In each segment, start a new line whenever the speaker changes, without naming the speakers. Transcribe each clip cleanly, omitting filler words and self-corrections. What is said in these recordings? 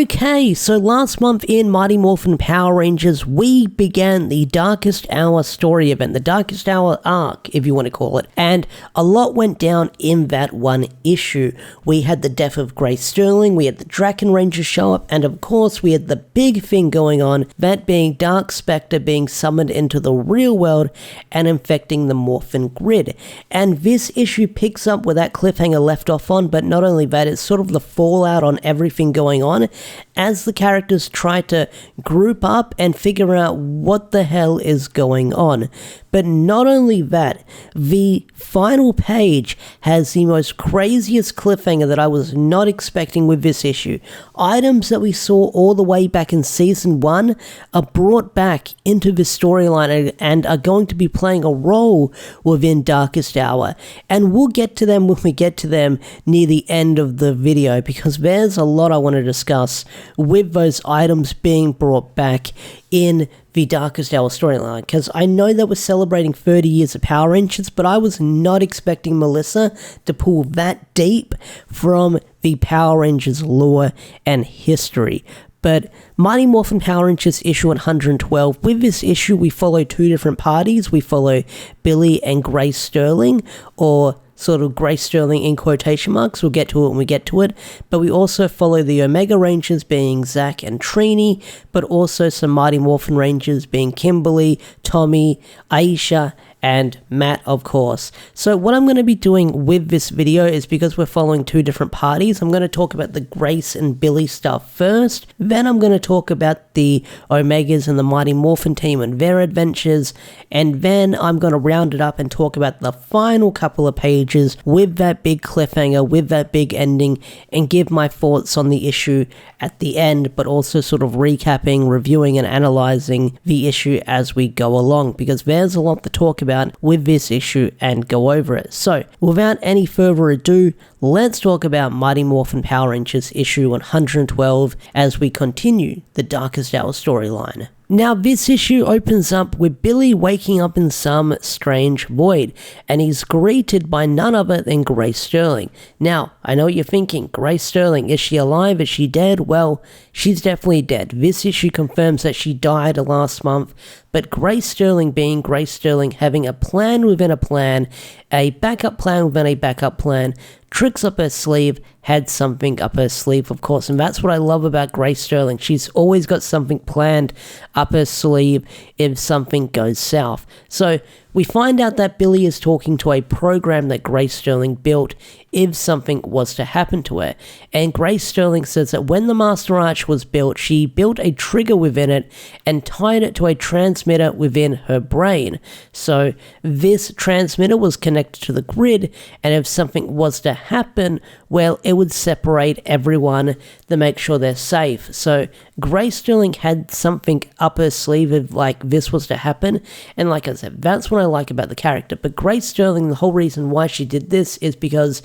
Okay, so last month in Mighty Morphin Power Rangers, we began the Darkest Hour story event, the Darkest Hour arc, if you want to call it, and a lot went down in that one issue. We had the death of Grace Sterling, we had the Draken Rangers show up, and of course we had the big thing going on, that being Dark Spectre being summoned into the real world and infecting the Morphin grid. And this issue picks up where that cliffhanger left off on, but not only that, it's sort of the fallout on everything going on as the characters try to group up and figure out what the hell is going on. But not only that, the final page has the most craziest cliffhanger that I was not expecting with this issue. Items that we saw all the way back in Season 1 are brought back into the storyline and are going to be playing a role within Darkest Hour. And we'll get to them when we get to them near the end of the video, because there's a lot I want to discuss with those items being brought back in the Darkest Hour storyline, because I know that we're celebrating 30 years of Power Rangers, but I was not expecting Melissa to pull that deep from the Power Rangers lore and history. But Mighty Morphin Power Rangers issue 112, with this issue we follow two different parties. We follow Billy and Grace Sterling, or sort of Grace Sterling in quotation marks. We'll get to it when we get to it. But we also follow the Omega Rangers being Zack and Trini, but also some Mighty Morphin Rangers being Kimberly, Tommy, Aisha, and Matt, of course. So what I'm going to be doing with this video is, because we're following two different parties, I'm going to talk about the Grace and Billy stuff first. Then I'm going to talk about the Omegas and the Mighty Morphin team and their adventures. And then I'm going to round it up and talk about the final couple of pages with that big cliffhanger, with that big ending, and give my thoughts on the issue at the end, but also sort of recapping, reviewing, and analyzing the issue as we go along, because there's a lot to talk about with this issue and go over it. So, without any further ado, let's talk about Mighty Morphin Power Rangers issue 112 as we continue the Darkest Hour storyline. Now, this issue opens up with Billy waking up in some strange void, and he's greeted by none other than Grace Sterling. Now, I know what you're thinking, Grace Sterling, is she alive? Is she dead? Well, she's definitely dead. This issue confirms that she died last month, but Grace Sterling being Grace Sterling, having a plan within a plan, a backup plan within a backup plan, tricks up her sleeve, had something up her sleeve, of course, and that's what I love about Grace Sterling. She's always got something planned up her sleeve if something goes south. So we find out that Billy is talking to a program that Grace Sterling built if something was to happen to her. And Grace Sterling says that when the Master Arch was built, she built a trigger within it and tied it to a transmitter within her brain. So this transmitter was connected to the grid, and if something was to happen, well, it would separate everyone to make sure they're safe. So Grace Sterling had something up her sleeve if like this was to happen, and like I said, that's what I like about the character. But Grace Sterling, the whole reason why she did this is because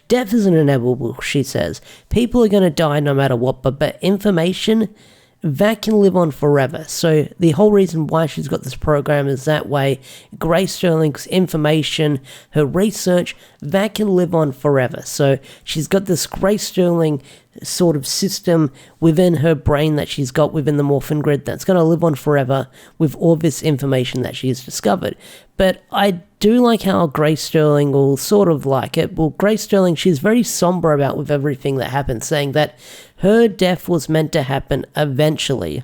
death isn't inevitable, she says. People are going to die no matter what, but information, that can live on forever. So the whole reason why she's got this program is that way Grace Sterling's information, her research, that can live on forever. So she's got this Grace Sterling sort of system within her brain that she's got within the Morphin grid that's going to live on forever with all this information that she's discovered. But I do like how Grace Sterling will sort of like it. Well, Grace Sterling, she's very somber about with everything that happened, saying that her death was meant to happen eventually.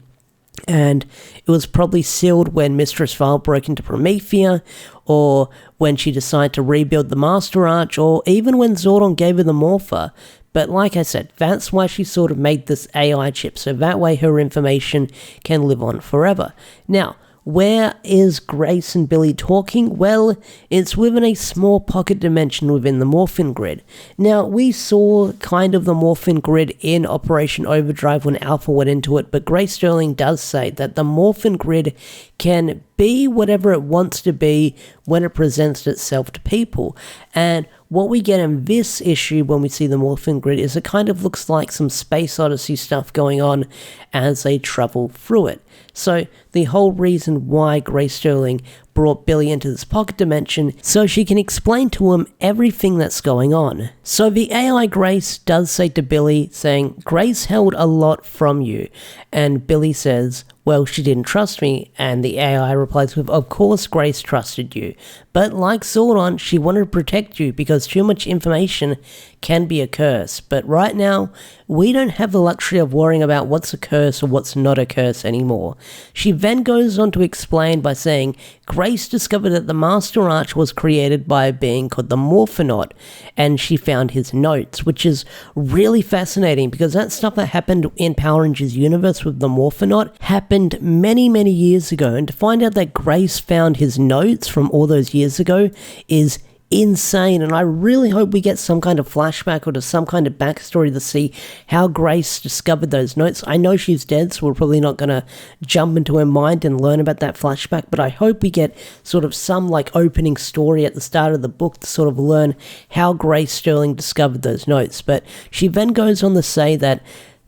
And it was probably sealed when Mistress Vile broke into Promethea, or when she decided to rebuild the Master Arch, or even when Zordon gave her the Morpher. But like I said, that's why she sort of made this AI chip, so that way her information can live on forever. Now, where is Grace and Billy talking? Well, it's within a small pocket dimension within the Morphin grid. Now, we saw kind of the Morphin grid in Operation Overdrive when Alpha went into it, but Grace Sterling does say that the Morphin grid can be whatever it wants to be when it presents itself to people. And what we get in this issue when we see the Morphin grid is it kind of looks like some Space Odyssey stuff going on as they travel through it. So the whole reason why Grace Sterling brought Billy into this pocket dimension, so she can explain to him everything that's going on. So the AI Grace does say to Billy, saying, Grace held a lot from you, and Billy says, well, she didn't trust me, and the AI replies with, of course Grace trusted you, but like Zordon, she wanted to protect you because too much information can be a curse, but right now, we don't have the luxury of worrying about what's a curse or what's not a curse anymore. She then goes on to explain by saying, Grace discovered that the Master Arch was created by a being called the Morphinaut, and she found his notes, which is really fascinating because that stuff that happened in Power Rangers universe with the Morphinaut happened many, many years ago, and to find out that Grace found his notes from all those years ago is insane, and I really hope we get some kind of flashback or to some kind of backstory to see how Grace discovered those notes. I know she's dead, so we're probably not going to jump into her mind and learn about that flashback, but I hope we get sort of some like opening story at the start of the book to sort of learn how Grace Sterling discovered those notes. But she then goes on to say that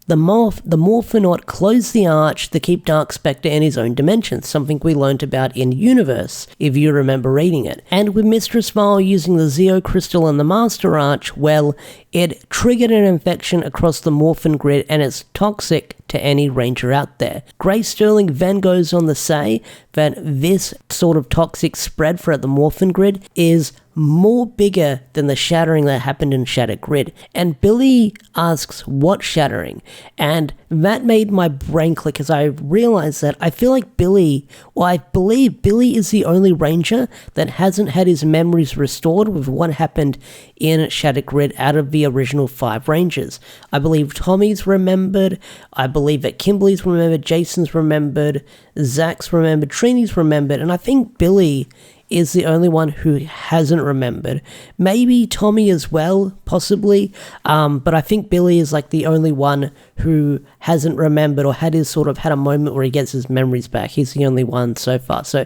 the Morphinaut closed the arch to keep Dark Spectre in his own dimension, something we learnt about in Universe, if you remember reading it. And with Mistress Vile using the Zeo Crystal and the Master Arch, well, it triggered an infection across the Morphin grid and it's toxic to any Ranger out there. Grace Sterling then goes on to say that this sort of toxic spread throughout the Morphin grid is more bigger than the shattering that happened in Shattered Grid. And Billy asks, what shattering? And that made my brain click as I realized that I feel like I believe Billy is the only Ranger that hasn't had his memories restored with what happened in Shattered Grid out of the original 5 Rangers. I believe Tommy's remembered, I believe that Kimberly's remembered, Jason's remembered, Zack's remembered, Trini's remembered, and I think Billy is the only one who hasn't remembered. Maybe Tommy as well, possibly, but I think Billy is like the only one who hasn't remembered or had a moment where he gets his memories back. He's the only one so far. So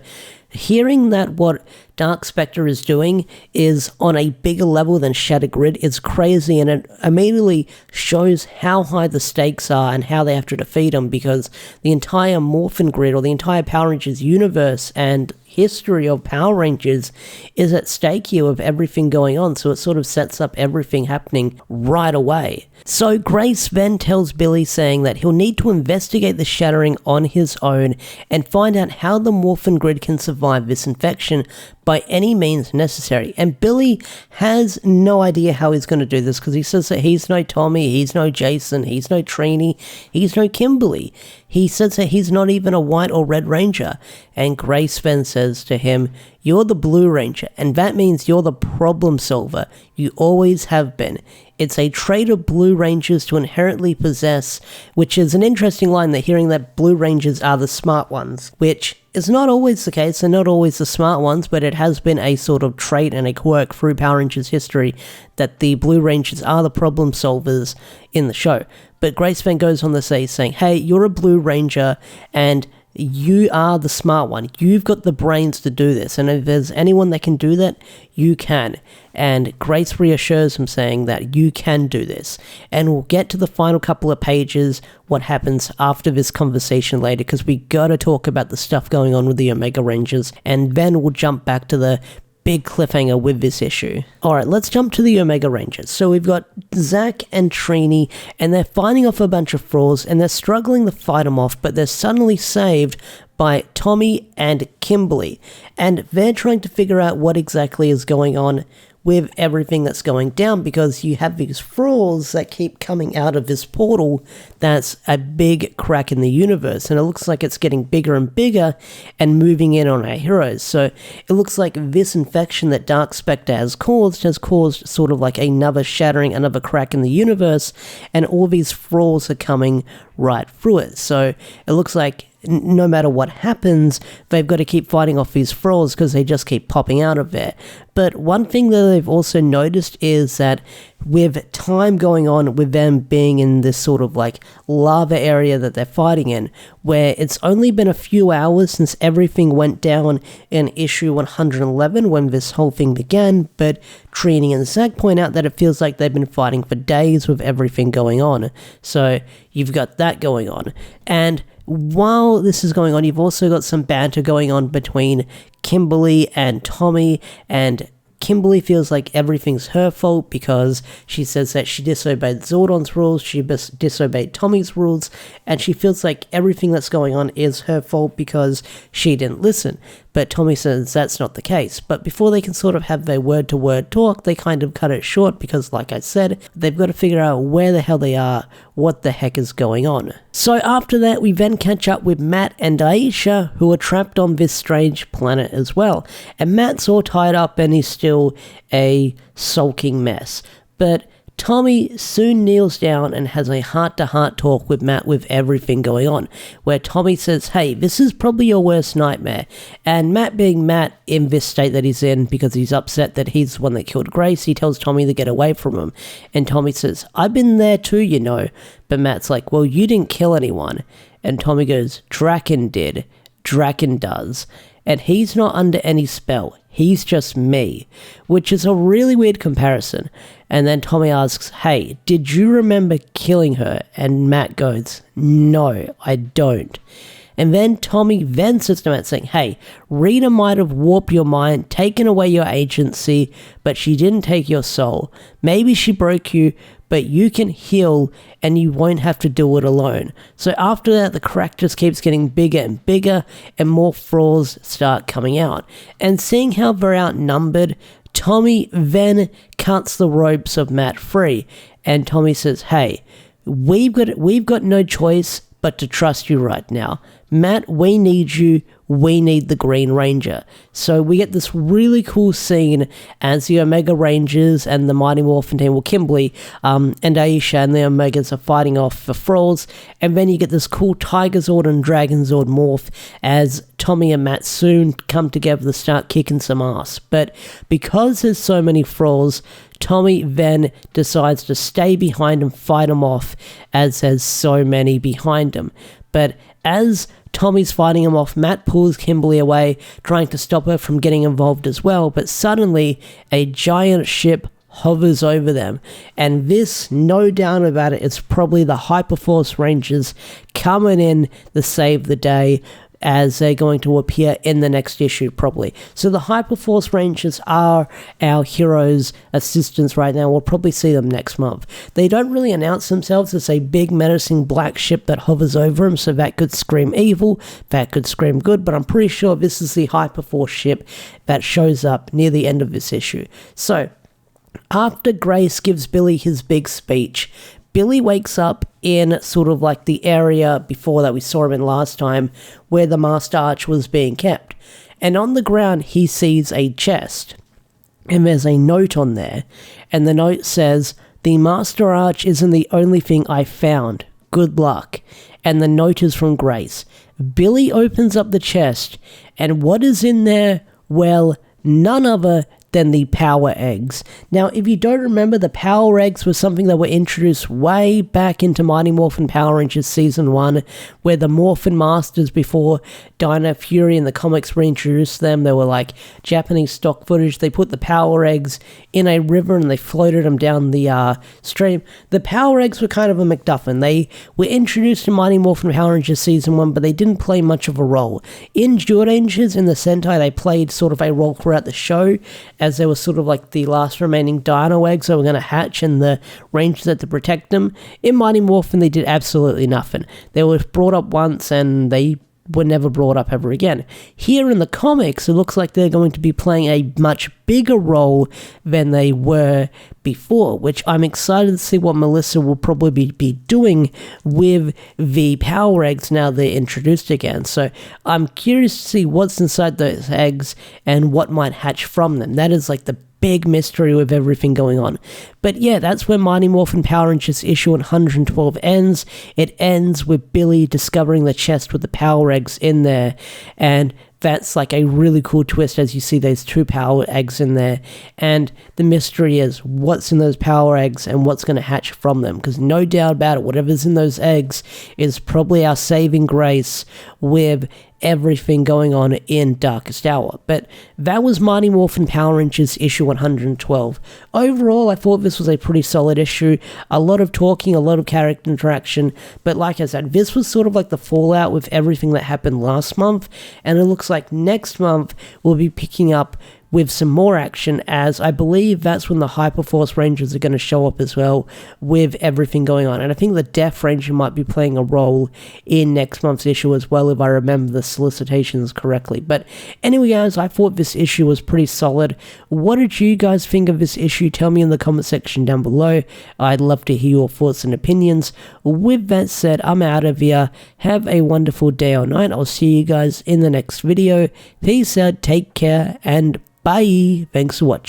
hearing that what Dark Spectre is doing is on a bigger level than Shattered Grid is crazy, and it immediately shows how high the stakes are and how they have to defeat him, because the entire Morphin grid or the entire Power Rangers universe and history of Power Rangers is at stake here with everything going on, so it sort of sets up everything happening right away. So Grace then tells Billy, saying that he'll need to investigate the shattering on his own and find out how the Morphin grid can survive this infection by any means necessary. And Billy has no idea how he's going to do this, because he says that he's no Tommy, he's no Jason, he's no Trini, he's no Kimberly. He says that he's not even a White or Red Ranger. And Grace then says to him, you're the Blue Ranger, and that means you're the problem solver. You always have been. It's a trait of Blue Rangers to inherently possess, which is an interesting line, that hearing that Blue Rangers are the smart ones, which is not always the case. They're not always the smart ones, but it has been a sort of trait and a quirk through Power Rangers history that the Blue Rangers are the problem solvers in the show. But Grace then goes on to say, saying, hey, you're a Blue Ranger, and you are the smart one. You've got the brains to do this, and if there's anyone that can do that, you can. And Grace reassures him, saying that you can do this. And we'll get to the final couple of pages, what happens after this conversation later, because we gotta talk about the stuff going on with the Omega Rangers, and then we'll jump back to the big cliffhanger with this issue. Alright, let's jump to the Omega Rangers. So we've got Zack and Trini, and they're fighting off a bunch of frauds, and they're struggling to fight them off, but they're suddenly saved by Tommy and Kimberly, and they're trying to figure out what exactly is going on with everything that's going down, because you have these frauds that keep coming out of this portal that's a big crack in the universe, and it looks like it's getting bigger and bigger and moving in on our heroes. So it looks like this infection that Dark Spectre has caused sort of like another shattering, another crack in the universe, and all these frauds are coming right through it. So it looks like no matter what happens, they've got to keep fighting off these frauds because they just keep popping out of there. But one thing that they've also noticed is that with time going on, with them being in this sort of like lava area that they're fighting in, where it's only been a few hours since everything went down in issue 111 when this whole thing began, but Trini and Zack point out that it feels like they've been fighting for days with everything going on. So you've got that going on. And while this is going on, you've also got some banter going on between Kimberly and Tommy, and Kimberly feels like everything's her fault because she says that she disobeyed Zordon's rules, she disobeyed Tommy's rules, and she feels like everything that's going on is her fault because she didn't listen. But Tommy says that's not the case. But before they can sort of have their word-to-word talk, they kind of cut it short because, like I said, they've got to figure out where the hell they are, what the heck is going on. So after that, we then catch up with Matt and Aisha, who are trapped on this strange planet as well. And Matt's all tied up and he's still a sulking mess. But Tommy soon kneels down and has a heart-to-heart talk with Matt with everything going on, where Tommy says, hey, this is probably your worst nightmare. And Matt, being Matt in this state that he's in because he's upset that he's the one that killed Grace, he tells Tommy to get away from him. And Tommy says, I've been there too, you know. But Matt's like, well, you didn't kill anyone. And Tommy goes, Draken did. Draken does. And he's not under any spell. He's just me, which is a really weird comparison. And then Tommy asks, hey, did you remember killing her? And Matt goes, no, I don't. And then Tommy then says to Matt saying, hey, Rita might have warped your mind, taken away your agency, but she didn't take your soul. Maybe she broke you, but you can heal and you won't have to do it alone. So after that, the crack just keeps getting bigger and bigger and more frauds start coming out. And seeing how they're outnumbered, Tommy then cuts the ropes of Matt free. And Tommy says, hey, we've got no choice but to trust you right now. Matt, we need you. We need the Green Ranger. So we get this really cool scene as the Omega Rangers and the Mighty Morphin team, well, Kimberly and Aisha and the Omegas are fighting off the Frolls. And then you get this cool Tiger Zord and Dragon Zord morph as Tommy and Matt soon come together to start kicking some ass. But because there's so many Frolls, Tommy then decides to stay behind and fight them off as there's so many behind him. But as Tommy's fighting him off, Matt pulls Kimberly away, trying to stop her from getting involved as well, but suddenly a giant ship hovers over them, and this, no doubt about it, is probably the Hyperforce Rangers coming in to save the day, as they're going to appear in the next issue, probably. So the Hyperforce Rangers are our heroes' assistants right now. We'll probably see them next month. They don't really announce themselves as a big menacing black ship that hovers over them, so that could scream evil, that could scream good, but I'm pretty sure this is the Hyperforce ship that shows up near the end of this issue. So, after Grace gives Billy his big speech, Billy wakes up in sort of like the area before that we saw him in last time, where the Master Arch was being kept. And on the ground, he sees a chest. And there's a note on there. And the note says, the Master Arch isn't the only thing I found. Good luck. And the note is from Grace. Billy opens up the chest. And what is in there? Well, none other than the power eggs. Now, if you don't remember, the power eggs was something that were introduced way back into Mighty Morphin Power Rangers Season 1, where the Morphin Masters, before Dino Fury in the comics reintroduced them, they were like Japanese stock footage. They put the power eggs in a river and they floated them down the stream. The power eggs were kind of a MacGuffin. They were introduced in Mighty Morphin Power Rangers Season 1, but they didn't play much of a role. In Rangers, in the Sentai, they played sort of a role throughout the show, as they were sort of like the last remaining dino eggs that were going to hatch and the Rangers had to protect them. In Mighty Morphin, they did absolutely nothing. They were brought up once and they were never brought up ever again. Here in the comics, it looks like they're going to be playing a much bigger role than they were before, which I'm excited to see what Melissa will probably be doing with the power eggs now they're introduced again. So I'm curious to see what's inside those eggs and what might hatch from them. That is like the big mystery with everything going on. But yeah, that's where Mighty Morphin Power Rangers issue 112 ends. It ends with Billy discovering the chest with the power eggs in there, and that's like a really cool twist as you see those 2 power eggs in there, and the mystery is what's in those power eggs and what's going to hatch from them, because no doubt about it, whatever's in those eggs is probably our saving grace with everything going on in Darkest Hour. But that was Mighty Morphin Power Rangers issue 112. Overall, I thought this was a pretty solid issue. A lot of talking, a lot of character interaction, but like I said, this was sort of like the fallout with everything that happened last month, and it looks like next month we'll be picking up with some more action, as I believe that's when the Hyperforce Rangers are going to show up as well with everything going on. And I think the Death Ranger might be playing a role in next month's issue as well, if I remember the solicitations correctly. But anyway, guys, I thought this issue was pretty solid. What did you guys think of this issue? Tell me in the comment section down below. I'd love to hear your thoughts and opinions. With that said, I'm out of here. Have a wonderful day or night. I'll see you guys in the next video. Peace out, take care, and bye. Thanks for watching.